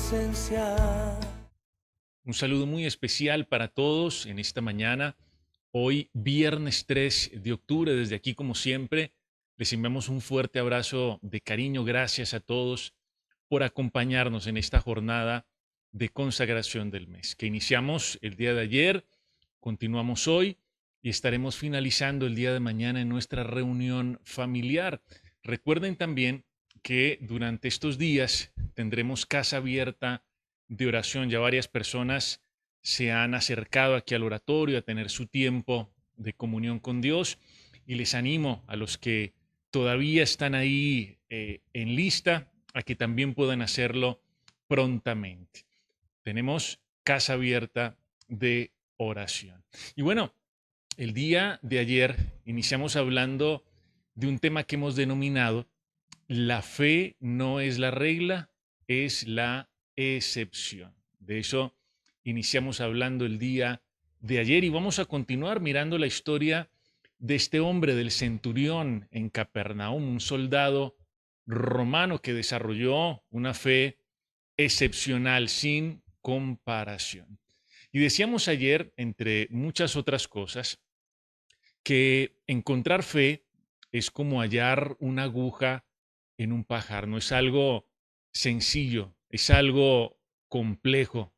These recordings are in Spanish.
presencia. Un saludo muy especial para todos en esta mañana. Hoy, viernes 3 de octubre, desde aquí como siempre, les enviamos un fuerte abrazo de cariño. Gracias a todos por acompañarnos en esta jornada de consagración del mes, que iniciamos el día de ayer, continuamos hoy y estaremos finalizando el día de mañana en nuestra reunión familiar. Recuerden también que durante estos días tendremos casa abierta de oración. Ya varias personas se han acercado aquí al oratorio a tener su tiempo de comunión con Dios y les animo a los que todavía están ahí en lista a que también puedan hacerlo prontamente. Tenemos casa abierta de oración. Y bueno, el día de ayer iniciamos hablando de un tema que hemos denominado la fe no es la regla, es la excepción. De eso iniciamos hablando el día de ayer y vamos a continuar mirando la historia de este hombre, del centurión en Capernaum, un soldado romano que desarrolló una fe excepcional, sin comparación. Y decíamos ayer, entre muchas otras cosas, que encontrar fe es como hallar una aguja en un pajar, no es algo sencillo, es algo complejo,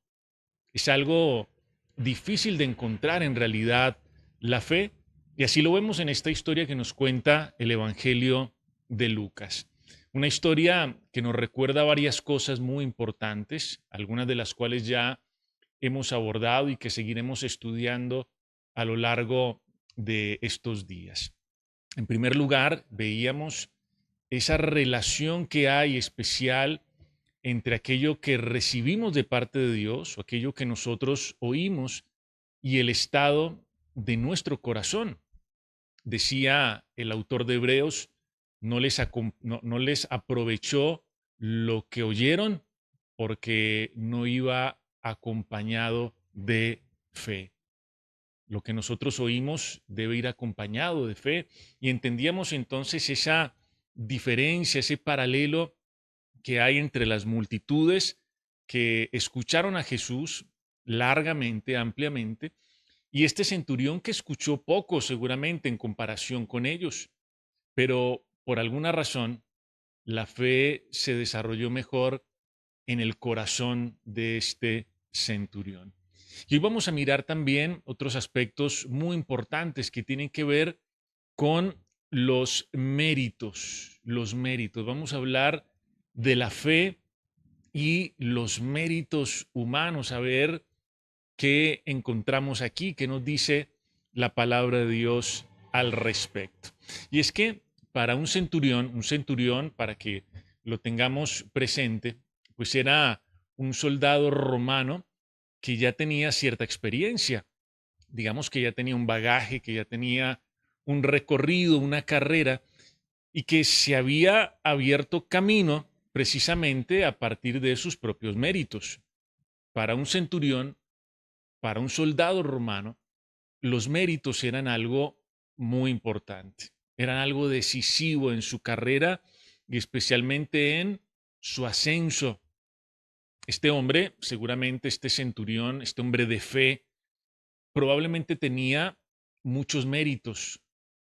es algo difícil de encontrar en realidad la fe. Y así lo vemos en esta historia que nos cuenta el Evangelio de Lucas. Una historia que nos recuerda varias cosas muy importantes, algunas de las cuales ya hemos abordado y que seguiremos estudiando a lo largo de estos días. En primer lugar, veíamos esa relación que hay especial entre aquello que recibimos de parte de Dios o aquello que nosotros oímos y el estado de nuestro corazón. Decía el autor de Hebreos, no les aprovechó lo que oyeron porque no iba acompañado de fe. Lo que nosotros oímos debe ir acompañado de fe. Y entendíamos entonces esa diferencia, ese paralelo que hay entre las multitudes que escucharon a Jesús largamente, ampliamente, y este centurión que escuchó poco seguramente en comparación con ellos, pero por alguna razón la fe se desarrolló mejor en el corazón de este centurión. Y hoy vamos a mirar también otros aspectos muy importantes que tienen que ver con los méritos, los méritos. Vamos a hablar de la fe y los méritos humanos, a ver qué encontramos aquí, qué nos dice la palabra de Dios al respecto. Y es que para un centurión, para que lo tengamos presente, pues era un soldado romano que ya tenía cierta experiencia, digamos que ya tenía un bagaje, que ya tenía un recorrido, una carrera, y que se había abierto camino precisamente a partir de sus propios méritos. Para un centurión, para un soldado romano, los méritos eran algo muy importante, eran algo decisivo en su carrera y especialmente en su ascenso. Este hombre, seguramente este centurión, este hombre de fe, probablemente tenía muchos méritos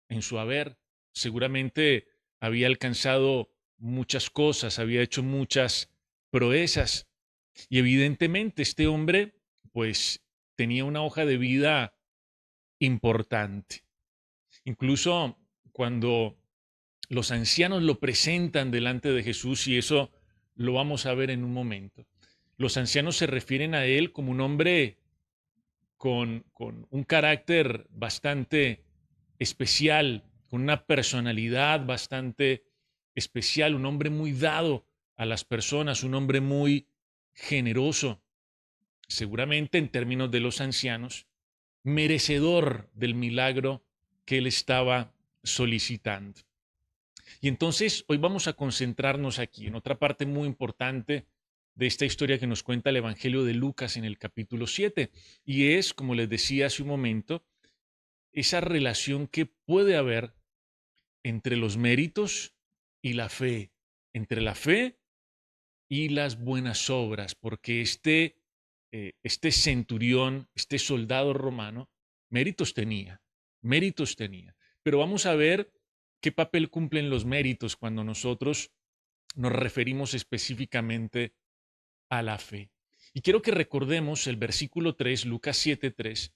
en su haber, seguramente había alcanzado muchas cosas, había hecho muchas proezas y evidentemente este hombre pues tenía una hoja de vida importante. Incluso cuando los ancianos lo presentan delante de Jesús, y eso lo vamos a ver en un momento, los ancianos se refieren a él como un hombre con un carácter bastante especial, con una personalidad bastante especial, un hombre muy dado a las personas, un hombre muy generoso, seguramente en términos de los ancianos, merecedor del milagro que él estaba solicitando. Y entonces hoy vamos a concentrarnos aquí en otra parte muy importante de esta historia que nos cuenta el Evangelio de Lucas en el capítulo 7. Y es, como les decía hace un momento, esa relación que puede haber entre los méritos y la fe, entre la fe y las buenas obras, porque este centurión, este soldado romano, méritos tenía, méritos tenía. Pero vamos a ver qué papel cumplen los méritos cuando nosotros nos referimos específicamente a la fe. Y quiero que recordemos el versículo 3, Lucas 7:3,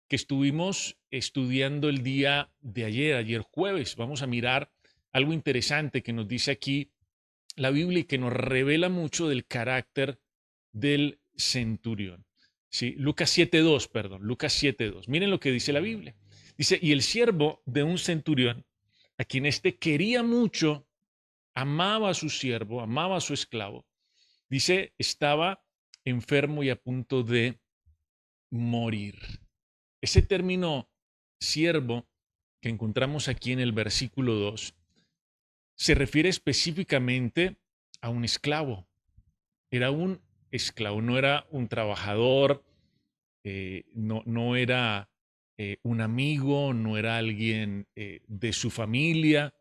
que estuvimos estudiando el día de ayer jueves. Vamos a mirar algo interesante que nos dice aquí la Biblia y que nos revela mucho del carácter del centurión. ¿Sí? Lucas 7:2, perdón, Lucas 7:2. Miren lo que dice la Biblia. Dice, y el siervo de un centurión, a quien éste quería mucho, amaba a su siervo, amaba a su esclavo, dice, estaba enfermo y a punto de morir. Ese término siervo que encontramos aquí en el versículo 2 se refiere específicamente a un esclavo. Era un esclavo, no era un trabajador, no era un amigo, no era alguien de su familia,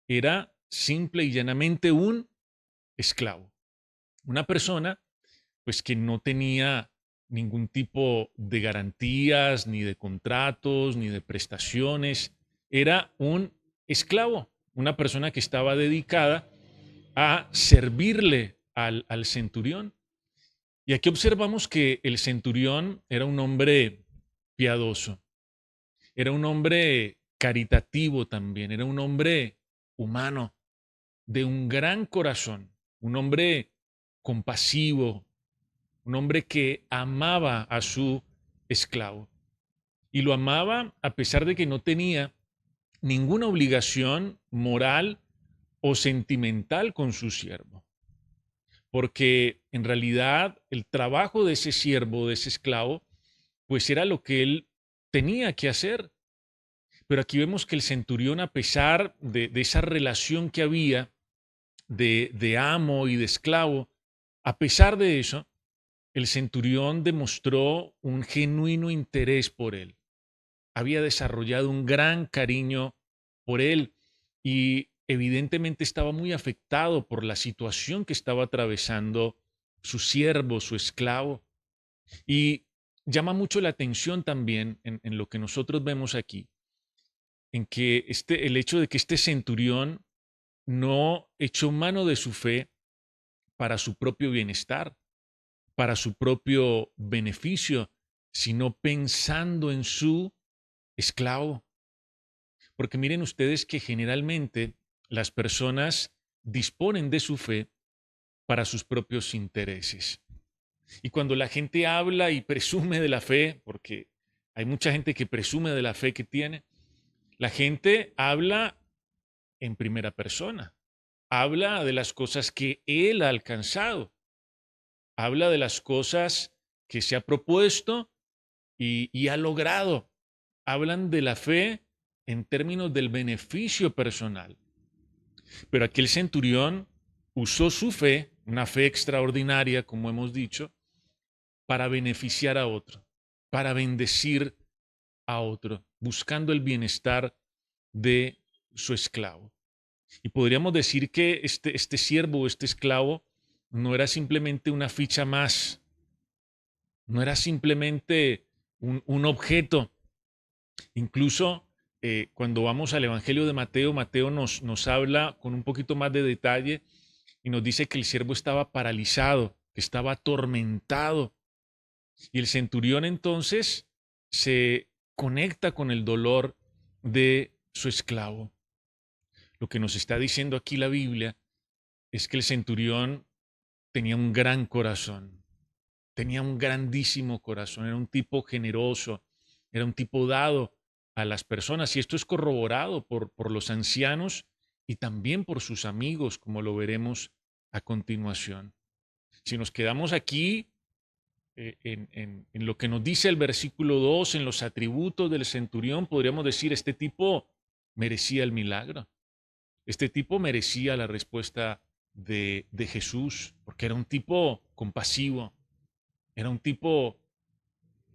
era simple y llanamente un esclavo. Una persona pues que no tenía ningún tipo de garantías, ni de contratos, ni de prestaciones. Era un esclavo, una persona que estaba dedicada a servirle al centurión. Y aquí observamos que el centurión era un hombre piadoso, era un hombre caritativo también, era un hombre humano, de un gran corazón, un hombre compasivo, un hombre que amaba a su esclavo. Y lo amaba a pesar de que no tenía ninguna obligación moral o sentimental con su siervo. Porque en realidad el trabajo de ese siervo, de ese esclavo, pues era lo que él tenía que hacer. Pero aquí vemos que el centurión, a pesar de esa relación que había de amo y de esclavo, a pesar de eso, el centurión demostró un genuino interés por él. Había desarrollado un gran cariño por él y evidentemente estaba muy afectado por la situación que estaba atravesando su siervo, su esclavo. Y llama mucho la atención también en lo que nosotros vemos aquí, en que el hecho de que este centurión no echó mano de su fe para su propio bienestar, para su propio beneficio, sino pensando en su esclavo. Porque miren ustedes que generalmente las personas disponen de su fe para sus propios intereses. Y cuando la gente habla y presume de la fe, porque hay mucha gente que presume de la fe que tiene, la gente habla en primera persona, habla de las cosas que él ha alcanzado, habla de las cosas que se ha propuesto y ha logrado. Hablan de la fe en términos del beneficio personal. Pero aquel centurión usó su fe, una fe extraordinaria, como hemos dicho, para beneficiar a otro, para bendecir a otro, buscando el bienestar de su esclavo. Y podríamos decir que este siervo, este esclavo, no era simplemente una ficha más, no era simplemente un objeto. Incluso cuando vamos al Evangelio de Mateo, Mateo nos habla con un poquito más de detalle y nos dice que el siervo estaba paralizado, que estaba atormentado. Y el centurión entonces se conecta con el dolor de su esclavo. Lo que nos está diciendo aquí la Biblia es que el centurión tenía un gran corazón, tenía un grandísimo corazón, era un tipo generoso, era un tipo dado a las personas y esto es corroborado por los ancianos y también por sus amigos, como lo veremos a continuación. Si nos quedamos aquí en lo que nos dice el versículo 2, en los atributos del centurión, podríamos decir, este tipo merecía el milagro, este tipo merecía la respuesta de Jesús, porque era un tipo compasivo, era un tipo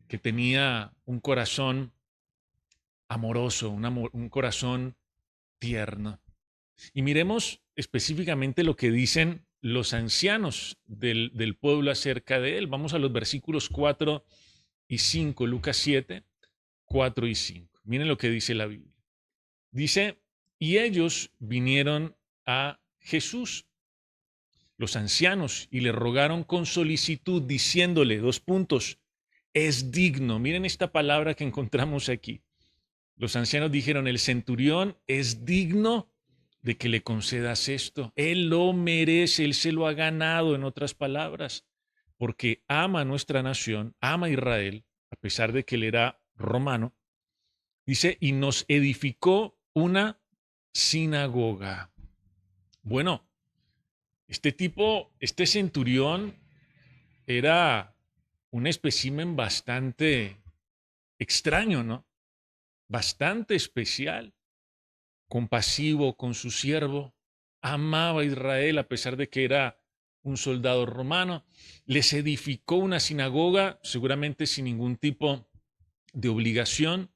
que tenía un corazón amoroso, un corazón tierno. Y miremos específicamente lo que dicen los ancianos del pueblo acerca de él. Vamos a los versículos 4 y 5, Lucas 7, 4 y 5. Miren lo que dice la Biblia. Dice, y ellos vinieron a Jesús, los ancianos, y le rogaron con solicitud, diciéndole, dos puntos, es digno. Miren esta palabra que encontramos aquí. Los ancianos dijeron, el centurión es digno de que le concedas esto. Él lo merece, él se lo ha ganado, en otras palabras, porque ama a nuestra nación, ama a Israel, a pesar de que él era romano. Dice, y nos edificó una sinagoga. Bueno, este centurión era un espécimen bastante extraño, ¿no? Bastante especial, compasivo con su siervo, amaba a Israel a pesar de que era un soldado romano, les edificó una sinagoga, seguramente sin ningún tipo de obligación,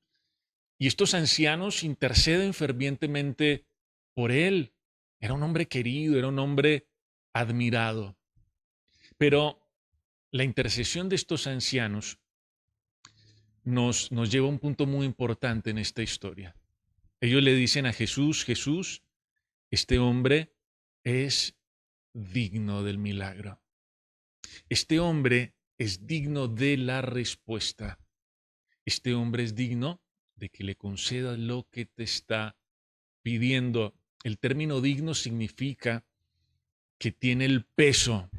y estos ancianos interceden fervientemente por él. Era un hombre querido, era un hombre admirado. Pero la intercesión de estos ancianos nos lleva a un punto muy importante en esta historia. Ellos le dicen a Jesús, Jesús, este hombre es digno del milagro. Este hombre es digno de la respuesta. Este hombre es digno de que le concedas lo que te está pidiendo. El término digno significa que tiene el peso.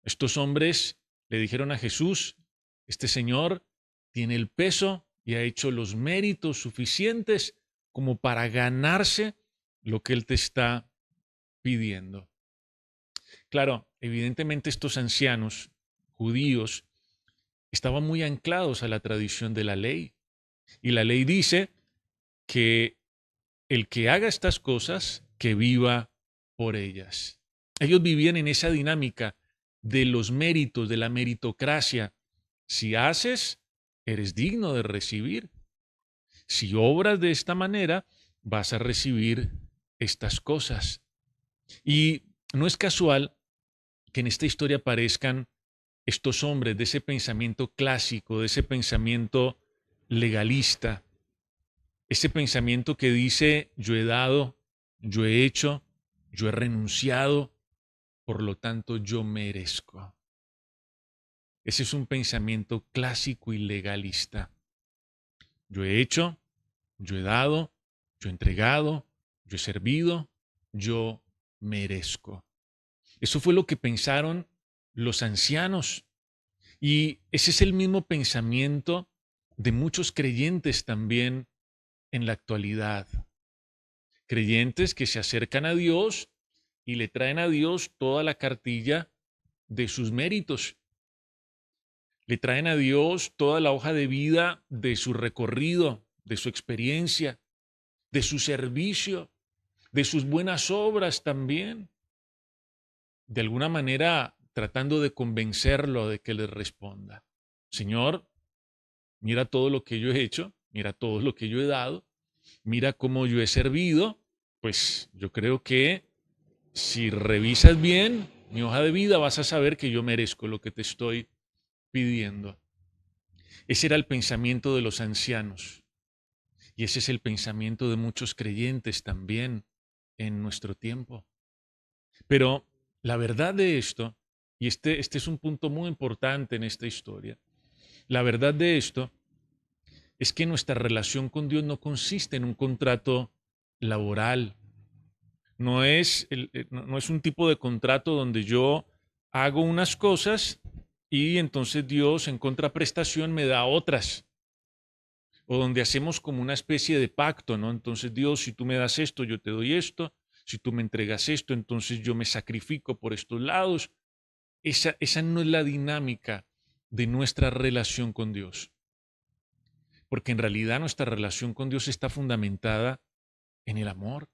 Estos hombres le dijeron a Jesús, este señor tiene el peso y ha hecho los méritos suficientes como para ganarse lo que él te está pidiendo. Claro, evidentemente estos ancianos judíos estaban muy anclados a la tradición de la ley. Y la ley dice que el que haga estas cosas, que viva por ellas. Ellos vivían en esa dinámica de los méritos, de la meritocracia. Si haces, eres digno de recibir. Si obras de esta manera, vas a recibir estas cosas. Y no es casual que en esta historia aparezcan estos hombres de ese pensamiento clásico, de ese pensamiento legalista, ese pensamiento que dice, yo he dado, yo he hecho, yo he renunciado, por lo tanto yo merezco. Ese es un pensamiento clásico y legalista. Yo he hecho, yo he dado, yo he entregado, yo he servido, yo merezco. Eso fue lo que pensaron los ancianos. Y ese es el mismo pensamiento de muchos creyentes también en la actualidad. Creyentes que se acercan a Dios y le traen a Dios toda la cartilla de sus méritos. Le traen a Dios toda la hoja de vida de su recorrido, de su experiencia, de su servicio, de sus buenas obras también. De alguna manera tratando de convencerlo de que les responda. Señor, mira todo lo que yo he hecho, mira todo lo que yo he dado, mira cómo yo he servido, pues yo creo que si revisas bien mi hoja de vida vas a saber que yo merezco lo que te estoy pidiendo. Ese era el pensamiento de los ancianos y ese es el pensamiento de muchos creyentes también en nuestro tiempo. Pero la verdad de esto, y este es un punto muy importante en esta historia, la verdad de esto es que nuestra relación con Dios no consiste en un contrato laboral. No es un tipo de contrato donde yo hago unas cosas y entonces Dios en contraprestación me da otras. O donde hacemos como una especie de pacto, ¿no? Entonces Dios, si tú me das esto, yo te doy esto. Si tú me entregas esto, entonces yo me sacrifico por estos lados. Esa no es la dinámica de nuestra relación con Dios. Porque en realidad nuestra relación con Dios está fundamentada en el amor.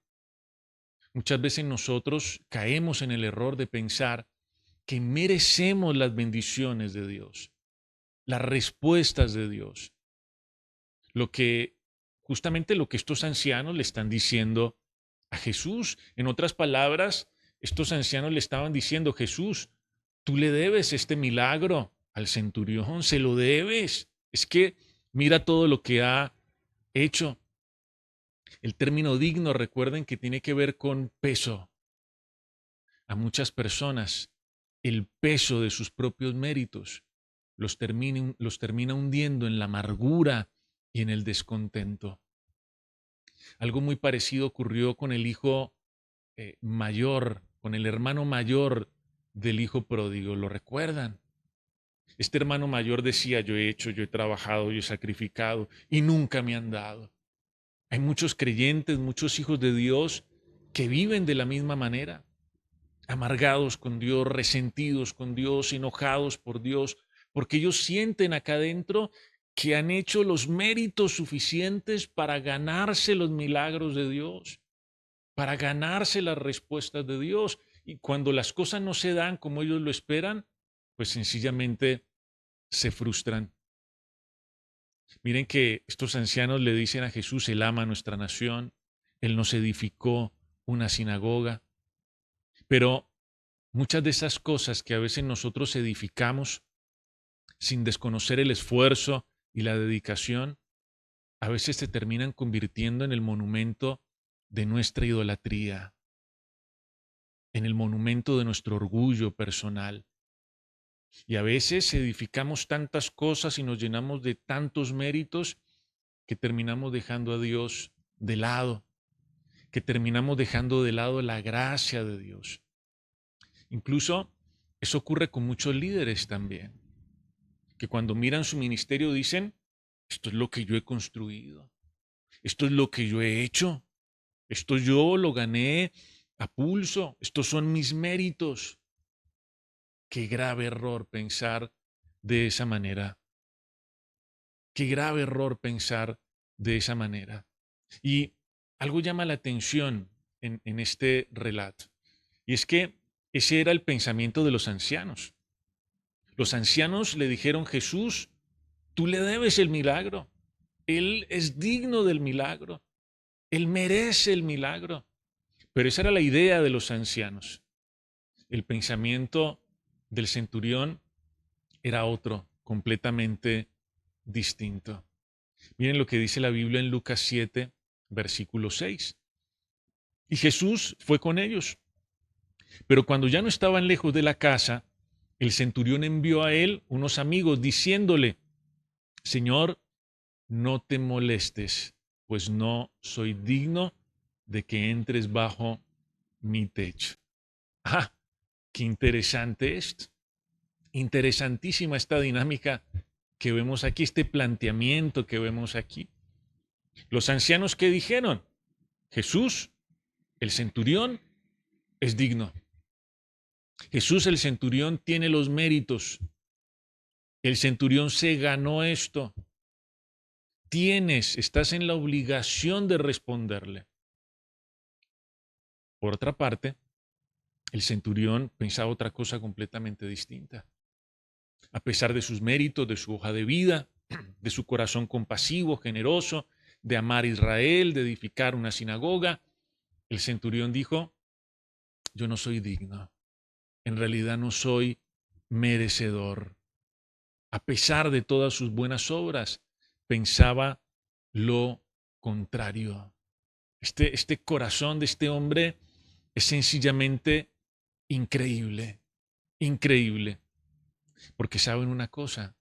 Muchas veces nosotros caemos en el error de pensar que merecemos las bendiciones de Dios, las respuestas de Dios. Justamente lo que estos ancianos le están diciendo a Jesús. En otras palabras, Estos ancianos le estaban diciendo: Jesús, tú le debes este milagro al centurión, se lo debes. Es que mira todo lo que ha hecho. El término digno, recuerden que tiene que ver con peso. A muchas personas el peso de sus propios méritos los termina hundiendo en la amargura y en el descontento. Algo muy parecido ocurrió con el hijo mayor, con el hermano mayor del hijo pródigo. ¿Lo recuerdan? Este hermano mayor decía: yo he hecho, yo he trabajado, yo he sacrificado y nunca me han dado. Hay muchos creyentes, muchos hijos de Dios que viven de la misma manera, amargados con Dios, resentidos con Dios, enojados por Dios, porque ellos sienten acá adentro que han hecho los méritos suficientes para ganarse los milagros de Dios, para ganarse las respuestas de Dios. Y cuando las cosas no se dan como ellos lo esperan, pues sencillamente se frustran. Miren que estos ancianos le dicen a Jesús: Él ama a nuestra nación, Él nos edificó una sinagoga, pero muchas de esas cosas que a veces nosotros edificamos sin desconocer el esfuerzo y la dedicación, a veces se terminan convirtiendo en el monumento de nuestra idolatría, en el monumento de nuestro orgullo personal. Y a veces edificamos tantas cosas y nos llenamos de tantos méritos que terminamos dejando a Dios de lado, que terminamos dejando de lado la gracia de Dios. Incluso eso ocurre con muchos líderes también, que cuando miran su ministerio dicen: esto es lo que yo he construido, esto es lo que yo he hecho, esto yo lo gané a pulso, estos son mis méritos. Qué grave error pensar de esa manera. Qué grave error pensar de esa manera. Y algo llama la atención en este relato, y es que ese era el pensamiento de los ancianos. Los ancianos le dijeron: Jesús, tú le debes el milagro. Él es digno del milagro. Él merece el milagro. Pero esa era la idea de los ancianos. El pensamiento del centurión era otro, completamente distinto. Miren lo que dice la Biblia en Lucas 7, versículo 6. Y Jesús fue con ellos. Pero cuando ya no estaban lejos de la casa, el centurión envió a él unos amigos diciéndole: Señor, no te molestes, pues no soy digno de que entres bajo mi techo. Ah, qué interesante esto. Interesantísima esta dinámica que vemos aquí, este planteamiento que vemos aquí. Los ancianos, ¿qué dijeron? Jesús, el centurión, es digno. Jesús, el centurión, tiene los méritos. El centurión se ganó esto. Estás en la obligación de responderle. Por otra parte, el centurión pensaba otra cosa completamente distinta. A pesar de sus méritos, de su hoja de vida, de su corazón compasivo, generoso, de amar a Israel, de edificar una sinagoga, el centurión dijo: yo no soy digno. En realidad no soy merecedor. A pesar de todas sus buenas obras, pensaba lo contrario. Este corazón de este hombre es sencillamente increíble, increíble. Porque saben una cosa,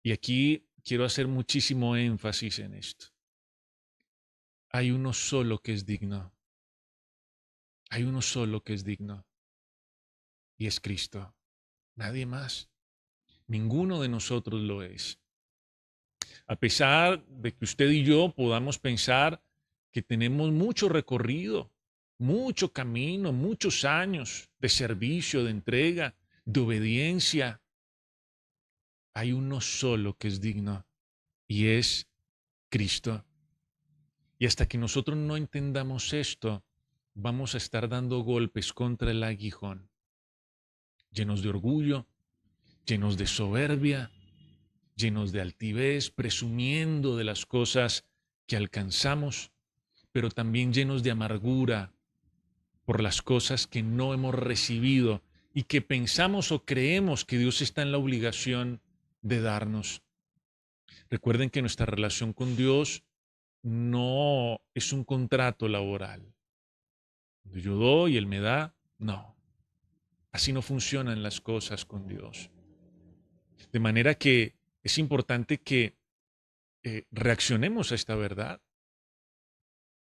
y aquí quiero hacer muchísimo énfasis en esto. Hay uno solo que es digno. Hay uno solo que es digno. Y es Cristo. Nadie más. Ninguno de nosotros lo es. A pesar de que usted y yo podamos pensar que tenemos mucho recorrido, mucho camino, muchos años de servicio, de entrega, de obediencia, hay uno solo que es digno y es Cristo. Y hasta que nosotros no entendamos esto, vamos a estar dando golpes contra el aguijón, llenos de orgullo, llenos de soberbia, llenos de altivez, presumiendo de las cosas que alcanzamos, pero también llenos de amargura, por las cosas que no hemos recibido y que pensamos o creemos que Dios está en la obligación de darnos. Recuerden que nuestra relación con Dios no es un contrato laboral. Cuando yo doy, Él me da. No, así no funcionan las cosas con Dios. De manera que es importante que reaccionemos a esta verdad.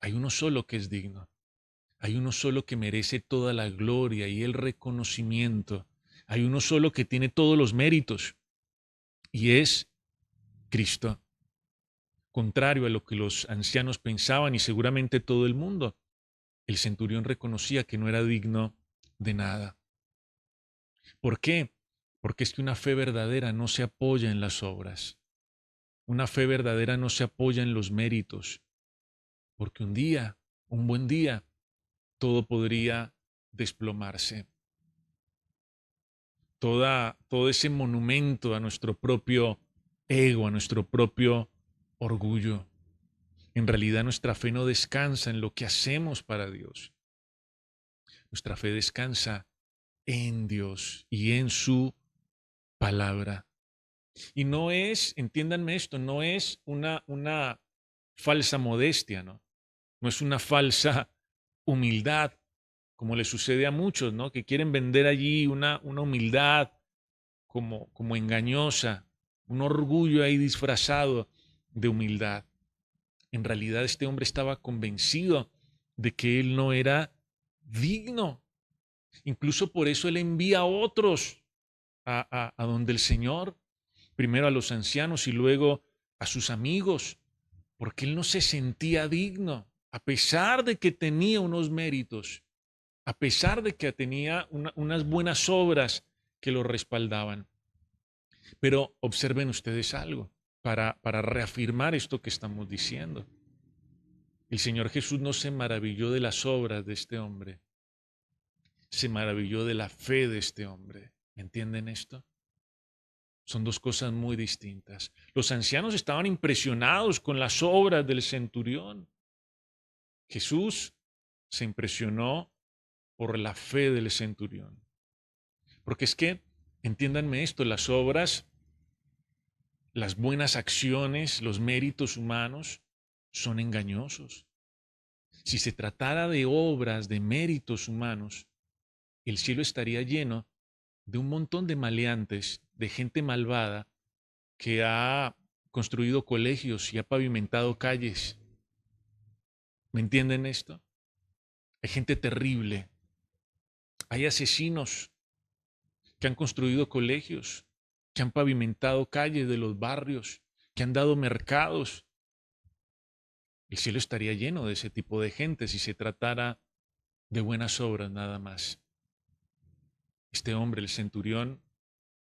Hay uno solo que es digno. Hay uno solo que merece toda la gloria y el reconocimiento. Hay uno solo que tiene todos los méritos y es Cristo. Contrario a lo que los ancianos pensaban y seguramente todo el mundo, el centurión reconocía que no era digno de nada. ¿Por qué? Porque es que una fe verdadera no se apoya en las obras. Una fe verdadera no se apoya en los méritos. Porque un día, un buen día, todo podría desplomarse. Todo ese monumento a nuestro propio ego, a nuestro propio orgullo. En realidad nuestra fe no descansa en lo que hacemos para Dios. Nuestra fe descansa en Dios y en su palabra. Y no es, entiéndanme esto, no es una falsa modestia, ¿no? No es una falsa humildad, como le sucede a muchos, ¿no? Que quieren vender allí una humildad como engañosa, un orgullo ahí disfrazado de humildad. En realidad este hombre estaba convencido de que él no era digno. Incluso por eso él envía a otros a donde el Señor, primero a los ancianos y luego a sus amigos, porque él no se sentía digno, a pesar de que tenía unos méritos, a pesar de que tenía unas buenas obras que lo respaldaban. Pero observen ustedes algo para reafirmar esto que estamos diciendo. El Señor Jesús no se maravilló de las obras de este hombre, se maravilló de la fe de este hombre. ¿Me entienden esto? Son dos cosas muy distintas. Los ancianos estaban impresionados con las obras del centurión. Jesús se impresionó por la fe del centurión. Porque es que, entiéndanme esto, las obras, las buenas acciones, los méritos humanos son engañosos. Si se tratara de obras, de méritos humanos, el cielo estaría lleno de un montón de maleantes, de gente malvada que ha construido colegios y ha pavimentado calles. ¿Me entienden esto? Hay gente terrible. Hay asesinos que han construido colegios, que han pavimentado calles de los barrios, que han dado mercados. El cielo estaría lleno de ese tipo de gente si se tratara de buenas obras nada más. Este hombre, el centurión,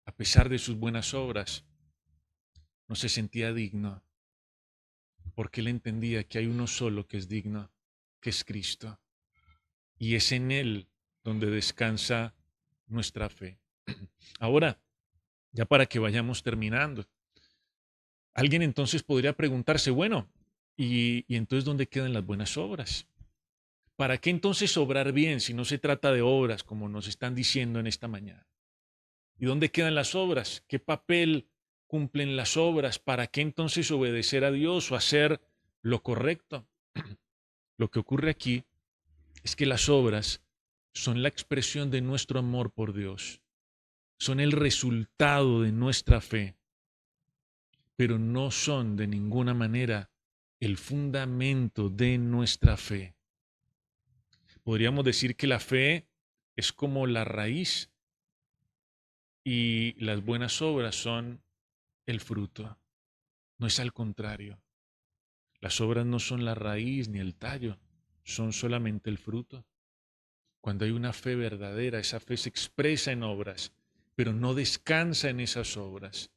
a pesar de sus buenas obras, no se sentía digno, porque él entendía que hay uno solo que es digno, que es Cristo. Y es en Él donde descansa nuestra fe. Ahora, ya para que vayamos terminando, alguien entonces podría preguntarse, bueno, ¿y entonces dónde quedan las buenas obras? ¿Para qué entonces obrar bien si no se trata de obras como nos están diciendo en esta mañana? ¿Y dónde quedan las obras? ¿Qué papel cumplen las obras? ¿Para qué entonces obedecer a Dios o hacer lo correcto? Lo que ocurre aquí es que las obras son la expresión de nuestro amor por Dios, son el resultado de nuestra fe, pero no son de ninguna manera el fundamento de nuestra fe. Podríamos decir que la fe es como la raíz y las buenas obras son el fruto. No es al contrario. Las obras no son la raíz ni el tallo, son solamente el fruto. Cuando hay una fe verdadera, esa fe se expresa en obras, pero no descansa en esas obras.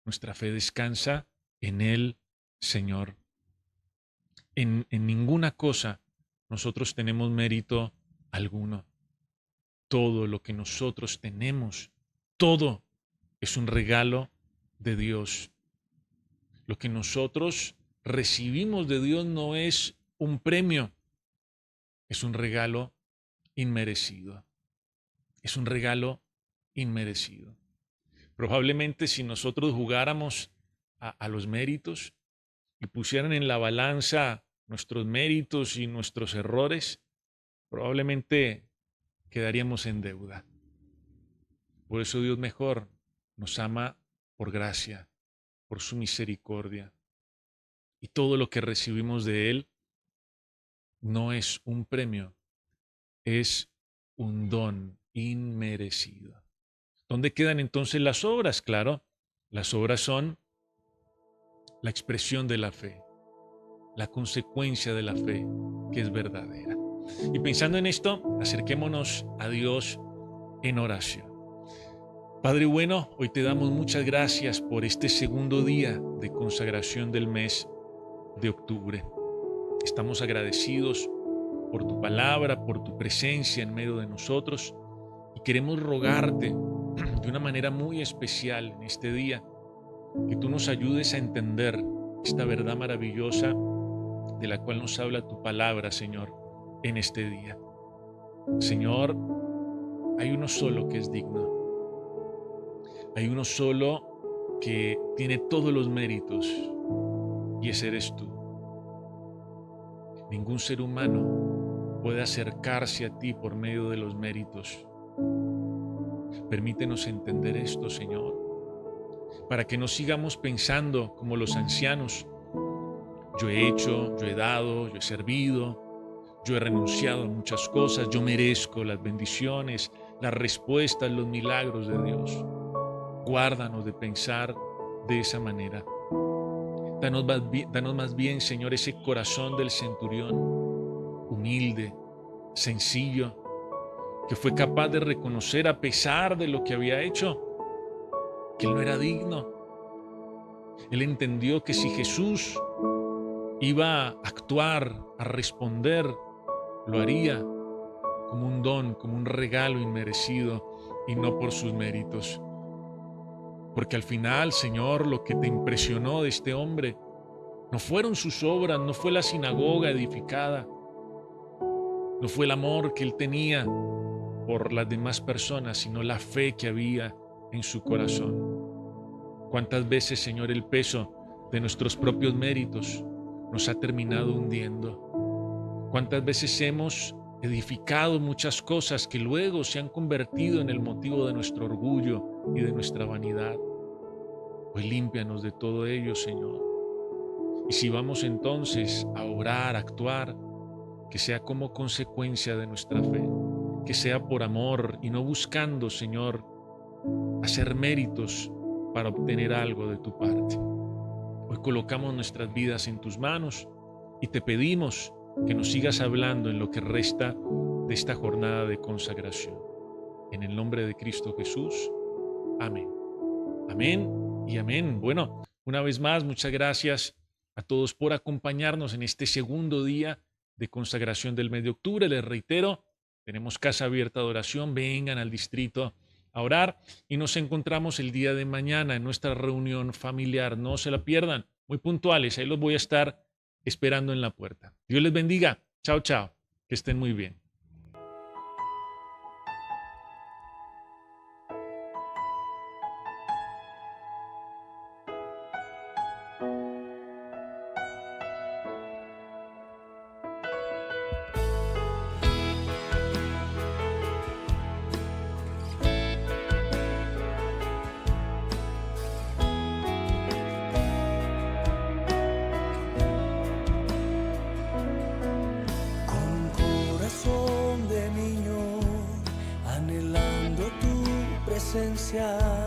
Nuestra fe descansa en el Señor. En ninguna cosa nosotros tenemos mérito alguno. Todo lo que nosotros tenemos, todo es un regalo de Dios. Lo que nosotros recibimos de Dios no es un premio, es un regalo inmerecido. Es un regalo inmerecido. Probablemente si nosotros jugáramos a los méritos y pusieran en la balanza nuestros méritos y nuestros errores, probablemente quedaríamos en deuda. Por eso Dios mejor nos ama por gracia, por su misericordia. Y todo lo que recibimos de Él no es un premio, es un don inmerecido. ¿Dónde quedan entonces las obras? Claro, las obras son la expresión de la fe, la consecuencia de la fe que es verdadera. Y pensando en esto, acerquémonos a Dios en oración. Padre bueno, hoy te damos muchas gracias por este segundo día de consagración del mes de octubre. Estamos agradecidos por tu palabra, por tu presencia en medio de nosotros y queremos rogarte de una manera muy especial en este día que tú nos ayudes a entender esta verdad maravillosa de la cual nos habla tu palabra, Señor, en este día. Señor, hay uno solo que es digno. Hay uno solo que tiene todos los méritos y ese eres tú. Ningún ser humano puede acercarse a ti por medio de los méritos. Permítenos entender esto, Señor, para que no sigamos pensando como los ancianos. Yo he hecho, yo he dado, yo he servido, yo he renunciado a muchas cosas, yo merezco las bendiciones, las respuestas, los milagros de Dios. Guárdanos de pensar de esa manera. Danos más bien, Señor, ese corazón del centurión, humilde, sencillo, que fue capaz de reconocer a pesar de lo que había hecho, que él no era digno. Él entendió que si Jesús iba a actuar, a responder, lo haría como un don, como un regalo inmerecido y no por sus méritos. Porque al final, Señor, lo que te impresionó de este hombre no fueron sus obras, no fue la sinagoga edificada, no fue el amor que él tenía por las demás personas, sino la fe que había en su corazón. ¿Cuántas veces, Señor, el peso de nuestros propios méritos nos ha terminado hundiendo? ¿Cuántas veces hemos edificado muchas cosas que luego se han convertido en el motivo de nuestro orgullo y de nuestra vanidad? Pues límpianos de todo ello, Señor. Y si vamos entonces a orar, a actuar, que sea como consecuencia de nuestra fe, que sea por amor y no buscando, Señor, hacer méritos para obtener algo de tu parte. Hoy colocamos nuestras vidas en tus manos y te pedimos que nos sigas hablando en lo que resta de esta jornada de consagración. En el nombre de Cristo Jesús. Amén. Amén y amén. Bueno, una vez más, muchas gracias a todos por acompañarnos en este segundo día de consagración del mes de octubre. Les reitero, tenemos casa abierta de oración. Vengan al distrito a orar y nos encontramos el día de mañana en nuestra reunión familiar. No se la pierdan, muy puntuales. Ahí los voy a estar esperando en la puerta. Dios les bendiga. Chao, chao. Que estén muy bien. Presencia